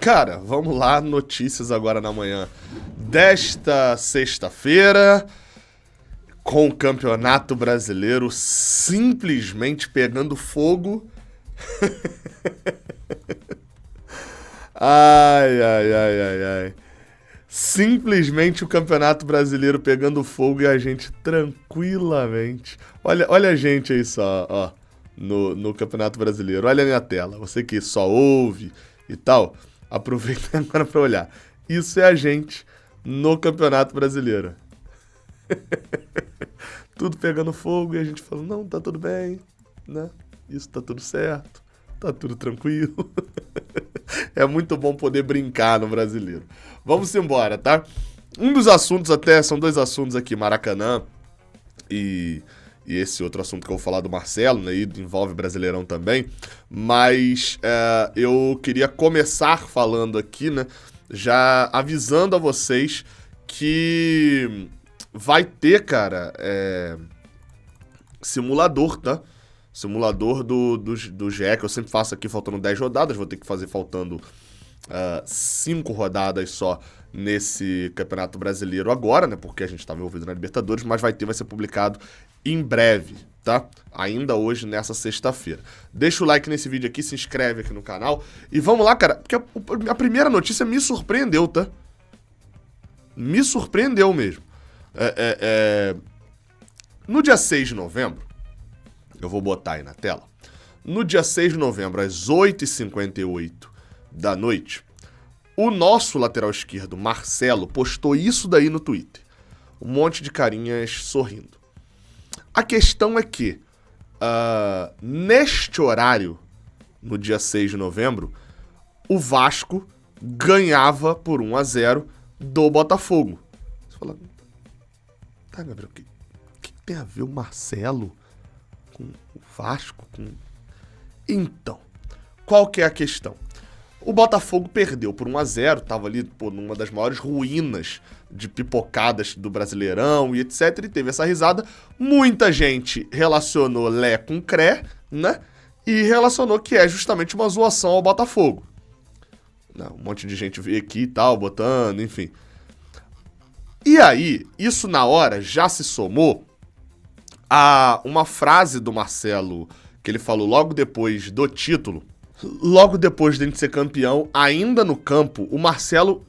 Cara, vamos lá, notícias agora na manhã desta sexta-feira, com o Campeonato Brasileiro simplesmente pegando fogo. Ai. Simplesmente o Campeonato Brasileiro pegando fogo e a gente tranquilamente. Olha a gente aí só, ó, no Campeonato Brasileiro. Olha a minha tela, você que só ouve e tal, aproveita agora pra olhar. Isso é a gente no Campeonato Brasileiro. Tudo pegando fogo e a gente falando, não, tá tudo bem, né? Isso tá tudo certo, tá tudo tranquilo. É muito bom poder brincar no Brasileiro. Vamos embora, tá? Um dos assuntos até, são dois assuntos aqui, Maracanã e esse outro assunto que eu vou falar do Marcelo, né? E envolve Brasileirão também. Mas eu queria começar falando aqui, né? Já avisando a vocês que vai ter, cara, simulador, tá? Simulador do GE, que eu sempre faço aqui faltando 10 rodadas, vou ter que fazer faltando 5 rodadas só nesse Campeonato Brasileiro agora, né? Porque a gente estava envolvido na Libertadores, mas vai ser publicado em breve, tá? Ainda hoje, nessa sexta-feira. Deixa o like nesse vídeo aqui, se inscreve aqui no canal. E vamos lá, cara, porque a primeira notícia me surpreendeu, tá? Me surpreendeu mesmo. No dia 6 de novembro, eu vou botar aí na tela. No dia 6 de novembro, às 8h58 da noite, o nosso lateral esquerdo, Marcelo, postou isso daí no Twitter. Um monte de carinhas sorrindo. A questão é que, neste horário, no dia 6 de novembro, o Vasco ganhava por 1-0 do Botafogo. Você fala, tá, Gabriel, o que tem a ver o Marcelo com o Vasco? Então, qual que é a questão? O Botafogo perdeu por 1-0, tava ali numa das maiores ruínas de pipocadas do Brasileirão e etc, e teve essa risada. Muita gente relacionou Lé com Cré, né? E relacionou que é justamente uma zoação ao Botafogo. Um monte de gente veio aqui e tal, botando, enfim. E aí, isso na hora já se somou a uma frase do Marcelo que ele falou logo depois do título. Logo depois de a gente ser campeão, ainda no campo, o Marcelo,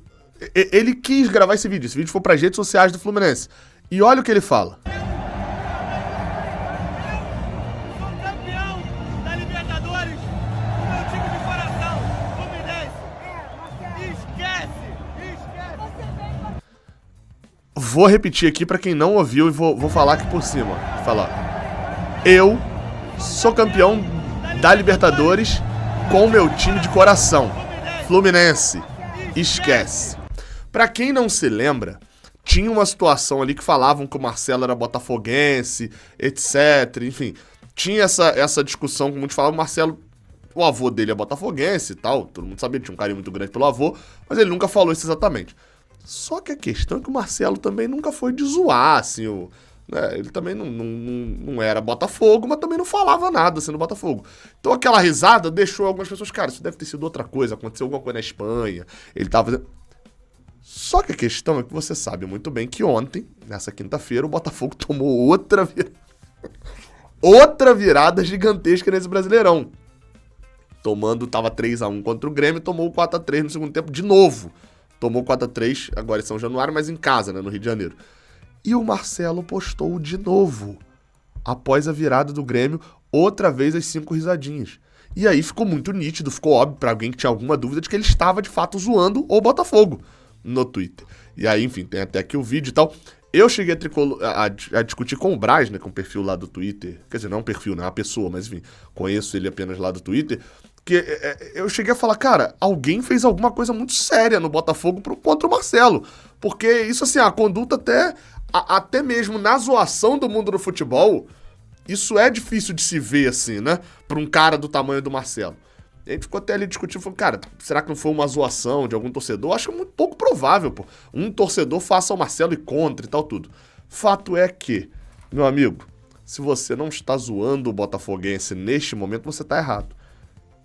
ele quis gravar esse vídeo. Esse vídeo foi para as redes sociais do Fluminense. E olha o que ele fala. Sou campeão da Libertadores com meu time de coração, Fluminense. Esquece. Vou repetir aqui para quem não ouviu e vou falar aqui por cima. Vou falar. Eu sou campeão da Libertadores com o meu time de coração, Fluminense. Esquece. Pra quem não se lembra, tinha uma situação ali que falavam que o Marcelo era botafoguense, etc. Enfim, tinha essa discussão que muitos falavam. O Marcelo, o avô dele é botafoguense e tal, todo mundo sabia, tinha um carinho muito grande pelo avô, mas ele nunca falou isso exatamente. Só que a questão é que o Marcelo também nunca foi de zoar, assim, ele também não era Botafogo, mas também não falava nada sendo Botafogo. Então aquela risada deixou algumas pessoas, cara, isso deve ter sido outra coisa, aconteceu alguma coisa na Espanha, ele tava fazendo... Só que a questão é que você sabe muito bem que ontem, nessa quinta-feira, o Botafogo tomou outra virada gigantesca nesse Brasileirão. Tava 3-1 contra o Grêmio, tomou 4-3 no segundo tempo de novo. Tomou 4-3 agora em São Januário, mas em casa, né, no Rio de Janeiro. E o Marcelo postou de novo, após a virada do Grêmio, outra vez as 5 risadinhas. E aí ficou muito nítido, ficou óbvio pra alguém que tinha alguma dúvida de que ele estava de fato zoando o Botafogo no Twitter. E aí, enfim, tem até aqui o vídeo e tal. Eu cheguei a discutir com o Braz, né, com o perfil lá do Twitter. Quer dizer, não é um perfil, não é uma pessoa, mas enfim, conheço ele apenas lá do Twitter. Que eu cheguei a falar, cara, alguém fez alguma coisa muito séria no Botafogo contra o Marcelo. Porque isso, assim, a conduta até mesmo na zoação do mundo do futebol, isso é difícil de se ver, assim, né? Pra um cara do tamanho do Marcelo. E a gente ficou até ali discutindo, falando, cara, será que não foi uma zoação de algum torcedor? Acho que é muito pouco provável, pô. Um torcedor faça o Marcelo e contra e tal, tudo. Fato é que, meu amigo, se você não está zoando o botafoguense neste momento, você tá errado.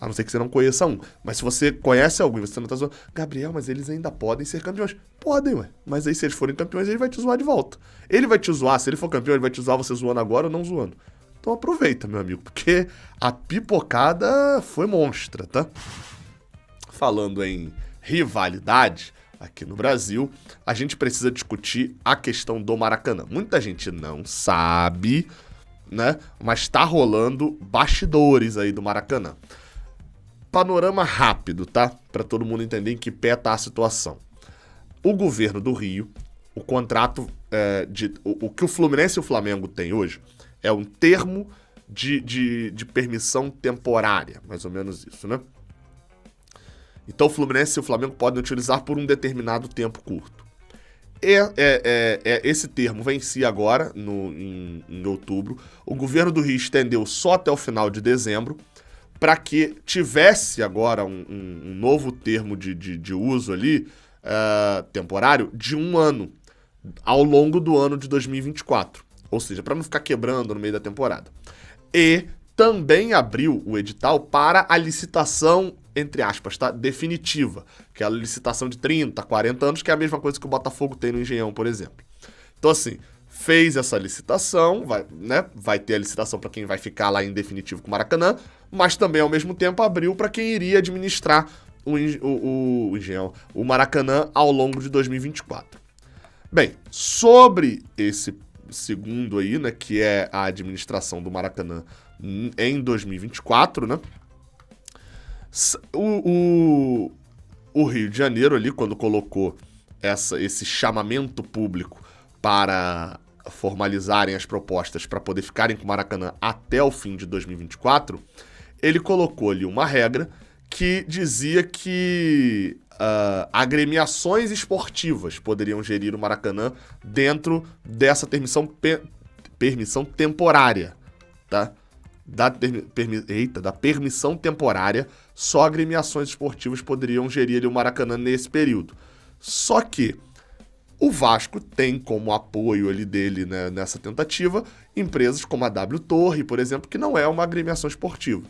A não ser que você não conheça um. Mas se você conhece alguém, você não tá zoando, Gabriel, mas eles ainda podem ser campeões. Podem, ué. Mas aí se eles forem campeões, ele vai te zoar de volta. Ele vai te zoar, se ele for campeão, ele vai te zoar você zoando agora ou não zoando. Então aproveita, meu amigo, porque a pipocada foi monstra, tá? Falando em rivalidade, aqui no Brasil, a gente precisa discutir a questão do Maracanã. Muita gente não sabe, né? Mas tá rolando bastidores aí do Maracanã. Panorama rápido, tá? Para todo mundo entender em que pé tá a situação. O governo do Rio, o contrato o que o Fluminense e o Flamengo têm hoje é um termo de permissão temporária, mais ou menos isso, né? Então o Fluminense e o Flamengo podem utilizar por um determinado tempo curto. Esse termo vencia agora, em outubro. O governo do Rio estendeu só até o final de dezembro, para que tivesse agora um novo termo de uso ali, temporário, de 1 ano, ao longo do ano de 2024. Ou seja, para não ficar quebrando no meio da temporada. E também abriu o edital para a licitação, entre aspas, tá? Definitiva. Aquela licitação de 30, 40 anos, que é a mesma coisa que o Botafogo tem no Engenhão, por exemplo. Então, assim, fez essa licitação, vai ter a licitação para quem vai ficar lá em definitivo com o Maracanã, mas também, ao mesmo tempo, abriu para quem iria administrar o Maracanã ao longo de 2024. Bem, sobre esse segundo aí, né, que é a administração do Maracanã em 2024, né, o Rio de Janeiro ali, quando colocou esse chamamento público para formalizarem as propostas para poder ficarem com o Maracanã até o fim de 2024, ele colocou ali uma regra que dizia que agremiações esportivas poderiam gerir o Maracanã dentro dessa permissão temporária, tá? Da permissão temporária, só agremiações esportivas poderiam gerir ali o Maracanã nesse período. Só que o Vasco tem como apoio ali dele, né, nessa tentativa, empresas como a W Torre, por exemplo, que não é uma agremiação esportiva.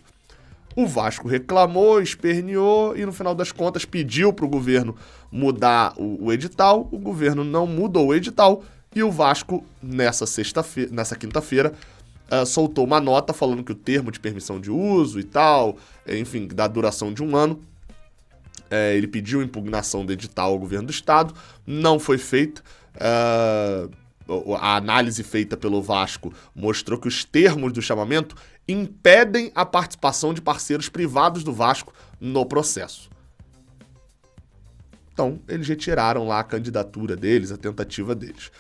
O Vasco reclamou, esperneou e, no final das contas, pediu para o governo mudar o edital. O governo não mudou o edital e o Vasco, nessa quinta-feira, soltou uma nota falando que o termo de permissão de uso e tal, enfim, da duração de 1 ano, ele pediu impugnação do edital ao governo do estado, não foi feita. A análise feita pelo Vasco mostrou que os termos do chamamento impedem a participação de parceiros privados do Vasco no processo. Então, eles retiraram lá a candidatura deles, a tentativa deles.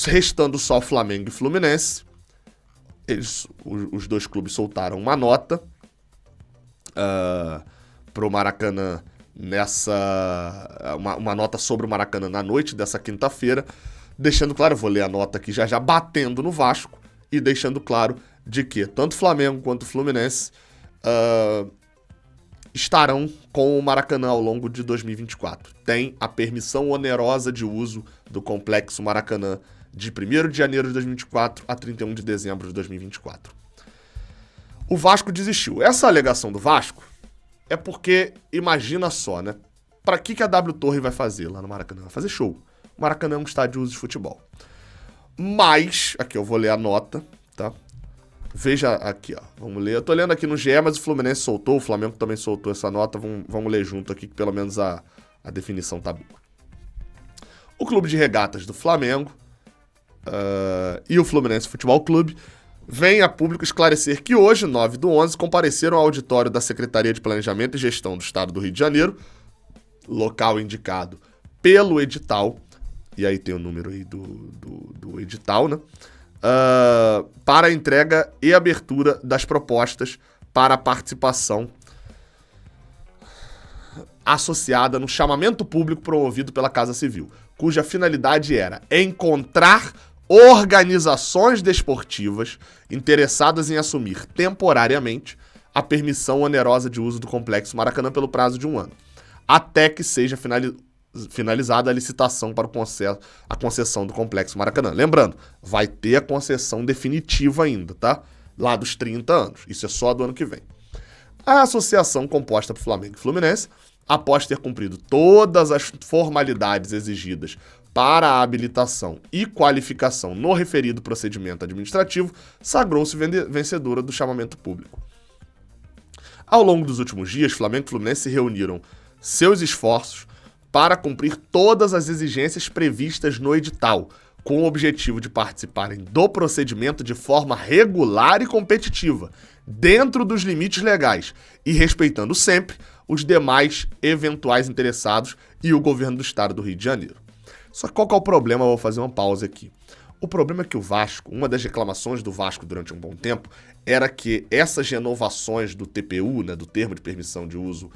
Restando só Flamengo e Fluminense, os dois clubes soltaram uma nota pro Maracanã uma nota sobre o Maracanã na noite dessa quinta-feira, deixando claro, eu vou ler a nota aqui já batendo no Vasco e deixando claro de que tanto Flamengo quanto Fluminense estarão com o Maracanã ao longo de 2024. Tem a permissão onerosa de uso do Complexo Maracanã de 1º de janeiro de 2024 a 31 de dezembro de 2024. O Vasco desistiu. Essa alegação do Vasco é porque, imagina só, né? Para que a W Torre vai fazer lá no Maracanã? Vai fazer show. O Maracanã é um estádio de uso de futebol. Mas, aqui eu vou ler a nota, tá? Veja aqui, ó. Vamos ler. Eu tô lendo aqui no GE, mas o Fluminense soltou, o Flamengo também soltou essa nota. Vamos ler junto aqui, que pelo menos a definição tá boa. O Clube de Regatas do Flamengo e o Fluminense Futebol Clube vem a público esclarecer que hoje, 9/11, compareceram ao auditório da Secretaria de Planejamento e Gestão do Estado do Rio de Janeiro, local indicado pelo edital, e aí tem o número aí do edital, né? Para a entrega e abertura das propostas para a participação associada no chamamento público promovido pela Casa Civil, cuja finalidade era encontrar organizações desportivas interessadas em assumir temporariamente a permissão onerosa de uso do Complexo Maracanã pelo prazo de 1 ano, até que seja finalizada a licitação para a concessão do Complexo Maracanã. Lembrando, vai ter a concessão definitiva ainda, tá? Lá dos 30 anos. Isso é só do ano que vem. A associação composta por Flamengo e Fluminense, após ter cumprido todas as formalidades exigidas para a habilitação e qualificação no referido procedimento administrativo, sagrou-se vencedora do chamamento público. Ao longo dos últimos dias, Flamengo e Fluminense reuniram seus esforços para cumprir todas as exigências previstas no edital, com o objetivo de participarem do procedimento de forma regular e competitiva, dentro dos limites legais e respeitando sempre os demais eventuais interessados e o governo do estado do Rio de Janeiro. Só que qual que é o problema? Eu vou fazer uma pausa aqui. O problema é que o Vasco, uma das reclamações do Vasco durante um bom tempo, era que essas renovações do TPU, né, do termo de permissão de uso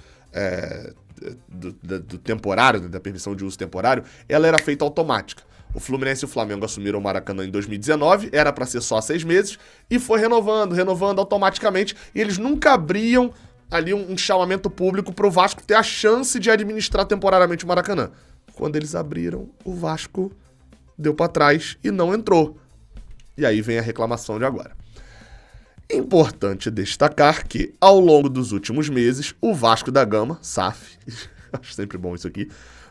do temporário, da permissão de uso temporário, ela era feita automática. O Fluminense e o Flamengo assumiram o Maracanã em 2019, era para ser só 6 meses, e foi renovando automaticamente, e eles nunca abriam ali um chamamento público para o Vasco ter a chance de administrar temporariamente o Maracanã. Quando eles abriram, o Vasco deu para trás e não entrou. E aí vem a reclamação de agora. Importante destacar que, ao longo dos últimos meses, o Vasco da Gama, SAF, acho sempre bom isso aqui,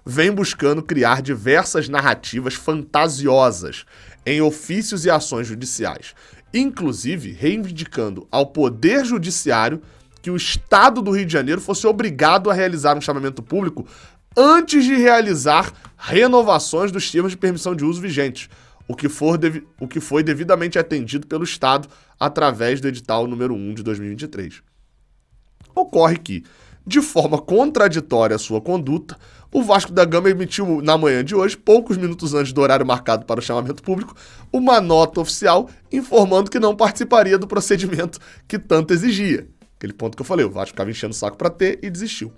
vem buscando criar diversas narrativas fantasiosas em ofícios e ações judiciais, inclusive reivindicando ao Poder Judiciário que o Estado do Rio de Janeiro fosse obrigado a realizar um chamamento público antes de realizar renovações dos termos de permissão de uso vigentes, o que foi devidamente atendido pelo Estado através do edital número 1 de 2023. Ocorre que, de forma contraditória à sua conduta, o Vasco da Gama emitiu na manhã de hoje, poucos minutos antes do horário marcado para o chamamento público, uma nota oficial informando que não participaria do procedimento que tanto exigia. Aquele ponto que eu falei, o Vasco ficava enchendo o saco para ter e desistiu.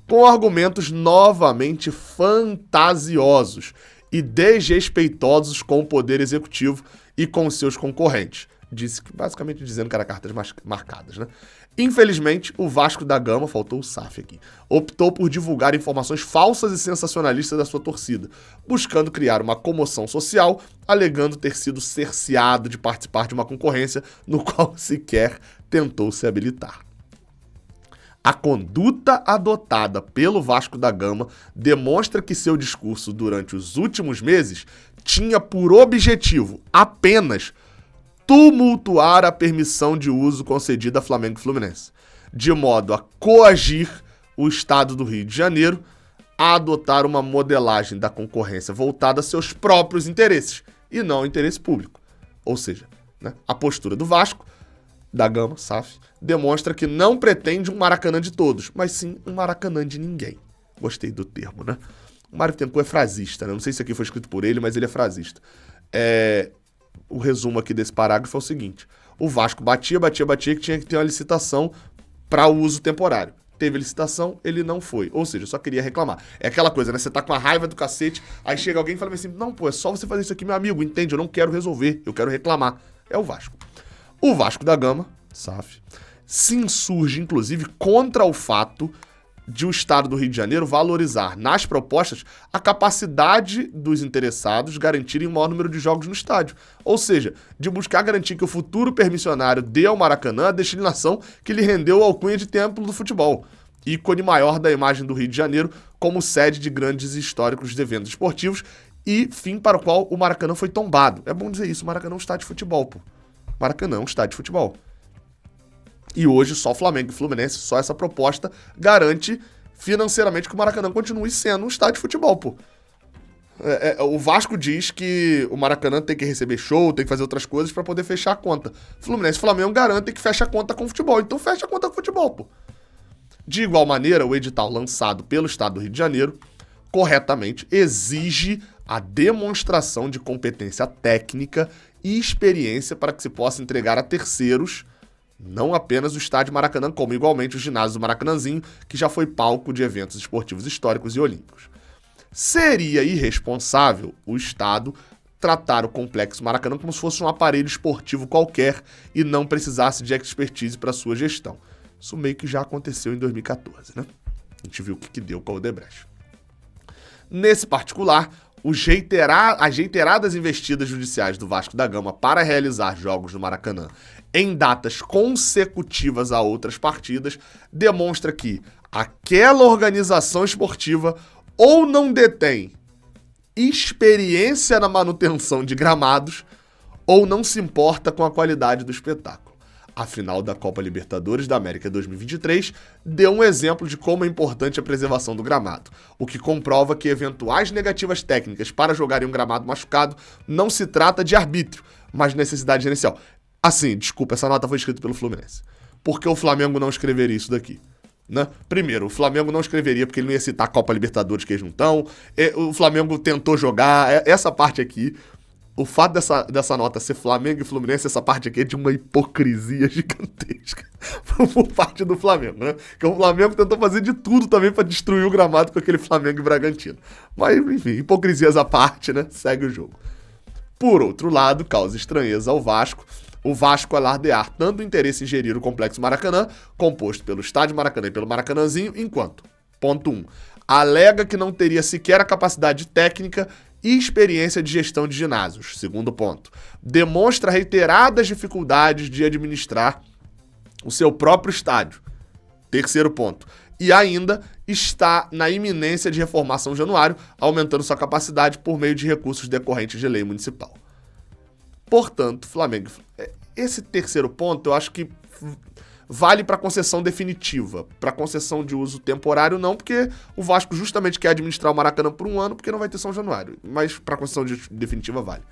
Com argumentos novamente fantasiosos e desrespeitosos com o Poder Executivo e com seus concorrentes. Basicamente dizendo que era cartas marcadas, né? Infelizmente, o Vasco da Gama, faltou o SAF aqui, optou por divulgar informações falsas e sensacionalistas da sua torcida, buscando criar uma comoção social, alegando ter sido cerceado de participar de uma concorrência no qual sequer tentou se habilitar. A conduta adotada pelo Vasco da Gama demonstra que seu discurso durante os últimos meses tinha por objetivo apenas tumultuar a permissão de uso concedida a Flamengo e Fluminense, de modo a coagir o Estado do Rio de Janeiro a adotar uma modelagem da concorrência voltada a seus próprios interesses e não ao interesse público. Ou seja, né, a postura do Vasco da Gama, SAF, demonstra que não pretende um Maracanã de todos, mas sim um Maracanã de ninguém. Gostei do termo, né? O Mário Bittencourt é frasista, né? Não sei se aqui foi escrito por ele, mas ele é frasista. O resumo aqui desse parágrafo é o seguinte: o Vasco batia que tinha que ter uma licitação para o uso temporário. Teve licitação, ele não foi. Ou seja, só queria reclamar. É aquela coisa, né? Você tá com a raiva do cacete, aí chega alguém e fala assim, não, pô, é só você fazer isso aqui, meu amigo, entende? Eu não quero resolver, eu quero reclamar. É o Vasco. O Vasco da Gama, SAF, se insurge, inclusive, contra o fato de o Estado do Rio de Janeiro valorizar nas propostas a capacidade dos interessados garantirem o maior número de jogos no estádio. Ou seja, de buscar garantir que o futuro permissionário dê ao Maracanã a destinação que lhe rendeu a alcunha de templo do futebol, ícone maior da imagem do Rio de Janeiro como sede de grandes e históricos eventos esportivos e fim para o qual o Maracanã foi tombado. É bom dizer isso, o Maracanã é um estádio de futebol, pô. Maracanã é um estádio de futebol. E hoje só Flamengo e Fluminense, só essa proposta garante financeiramente que o Maracanã continue sendo um estádio de futebol, pô. O Vasco diz que o Maracanã tem que receber show, tem que fazer outras coisas pra poder fechar a conta. Fluminense e Flamengo garantem que fecha a conta com o futebol. Então fecha a conta com o futebol, pô. De igual maneira, o edital lançado pelo Estado do Rio de Janeiro, corretamente, exige a demonstração de competência técnica e experiência para que se possa entregar a terceiros não apenas o estádio Maracanã, como igualmente o ginásio do Maracanãzinho, que já foi palco de eventos esportivos históricos e olímpicos. Seria irresponsável o Estado tratar o complexo Maracanã como se fosse um aparelho esportivo qualquer e não precisasse de expertise para sua gestão. Isso meio que já aconteceu em 2014, né? A gente viu o que deu com a Odebrecht. Nesse particular, as reiteradas investidas judiciais do Vasco da Gama para realizar jogos no Maracanã em datas consecutivas a outras partidas, demonstra que aquela organização esportiva ou não detém experiência na manutenção de gramados ou não se importa com a qualidade do espetáculo. A final da Copa Libertadores da América 2023 deu um exemplo de como é importante a preservação do gramado, o que comprova que eventuais negativas técnicas para jogar em um gramado machucado não se trata de arbítrio, mas de necessidade gerencial. Assim, desculpa, essa nota foi escrita pelo Fluminense. Por que o Flamengo não escreveria isso daqui? Né? Primeiro, o Flamengo não escreveria porque ele não ia citar a Copa Libertadores que eles não estão. O Flamengo tentou jogar. Essa parte aqui, o fato dessa nota ser Flamengo e Fluminense, essa parte aqui é de uma hipocrisia gigantesca por parte do Flamengo, né? Porque o Flamengo tentou fazer de tudo também para destruir o gramado com aquele Flamengo e Bragantino. Mas, enfim, hipocrisias à parte, né? Segue o jogo. Por outro lado, causa estranheza ao Vasco. O Vasco alardear tanto interesse em gerir o Complexo Maracanã, composto pelo Estádio Maracanã e pelo Maracanãzinho, enquanto, ponto 1, alega que não teria sequer a capacidade técnica e experiência de gestão de ginásios. Segundo ponto, demonstra reiteradas dificuldades de administrar o seu próprio estádio. Terceiro ponto, e ainda está na iminência de reformar São Januário, aumentando sua capacidade por meio de recursos decorrentes de lei municipal. Portanto, Flamengo... Esse terceiro ponto eu acho que vale para concessão definitiva. Para concessão de uso temporário não, porque o Vasco justamente quer administrar o Maracanã por um ano, porque não vai ter São Januário. Mas para concessão definitiva vale.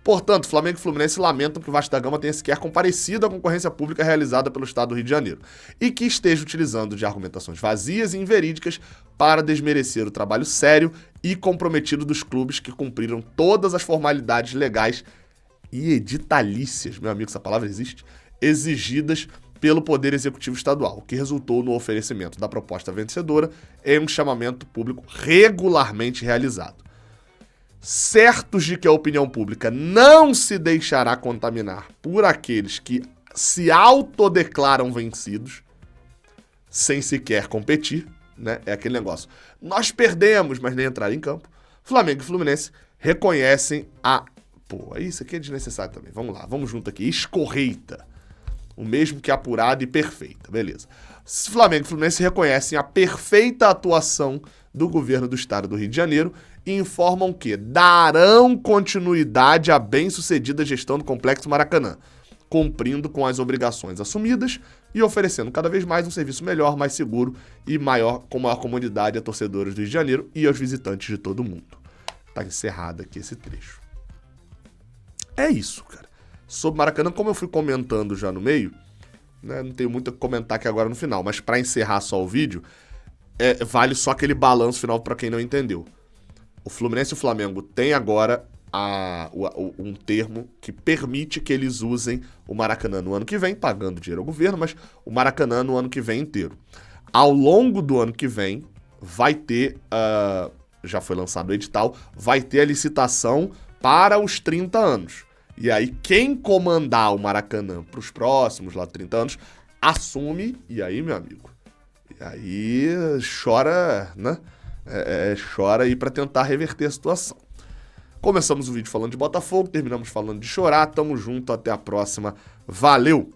Portanto, Flamengo e Fluminense lamentam que o Vasco da Gama tenha sequer comparecido à concorrência pública realizada pelo Estado do Rio de Janeiro e que esteja utilizando de argumentações vazias e inverídicas para desmerecer o trabalho sério e comprometido dos clubes que cumpriram todas as formalidades legais e editalícias, meu amigo, essa palavra existe, exigidas pelo Poder Executivo Estadual, o que resultou no oferecimento da proposta vencedora em um chamamento público regularmente realizado. Certos de que a opinião pública não se deixará contaminar por aqueles que se autodeclaram vencidos, sem sequer competir, né? É aquele negócio. Nós perdemos, mas nem entraram em campo. Flamengo e Fluminense reconhecem a... Pô, isso aqui é desnecessário também. Vamos lá, vamos junto aqui. Escorreita. O mesmo que apurada e perfeita. Beleza. Flamengo e Fluminense reconhecem a perfeita atuação do governo do estado do Rio de Janeiro e informam que darão continuidade à bem-sucedida gestão do Complexo Maracanã, cumprindo com as obrigações assumidas e oferecendo cada vez mais um serviço melhor, mais seguro e maior, com maior comunidade a torcedores do Rio de Janeiro e aos visitantes de todo mundo. Tá encerrado aqui esse trecho. É isso, cara. Sobre Maracanã, como eu fui comentando já no meio, né, não tenho muito a comentar aqui agora no final, mas para encerrar só o vídeo, vale só aquele balanço final para quem não entendeu. O Fluminense e o Flamengo têm agora um termo que permite que eles usem o Maracanã no ano que vem, pagando dinheiro ao governo, mas o Maracanã no ano que vem inteiro. Ao longo do ano que vem, vai ter, já foi lançado o edital, vai ter a licitação para os 30 anos. E aí, quem comandar o Maracanã para os próximos lá 30 anos, assume, e aí, meu amigo, e aí chora, né? Chora aí para tentar reverter a situação. Começamos o vídeo falando de Botafogo, terminamos falando de chorar, tamo junto, até a próxima, valeu!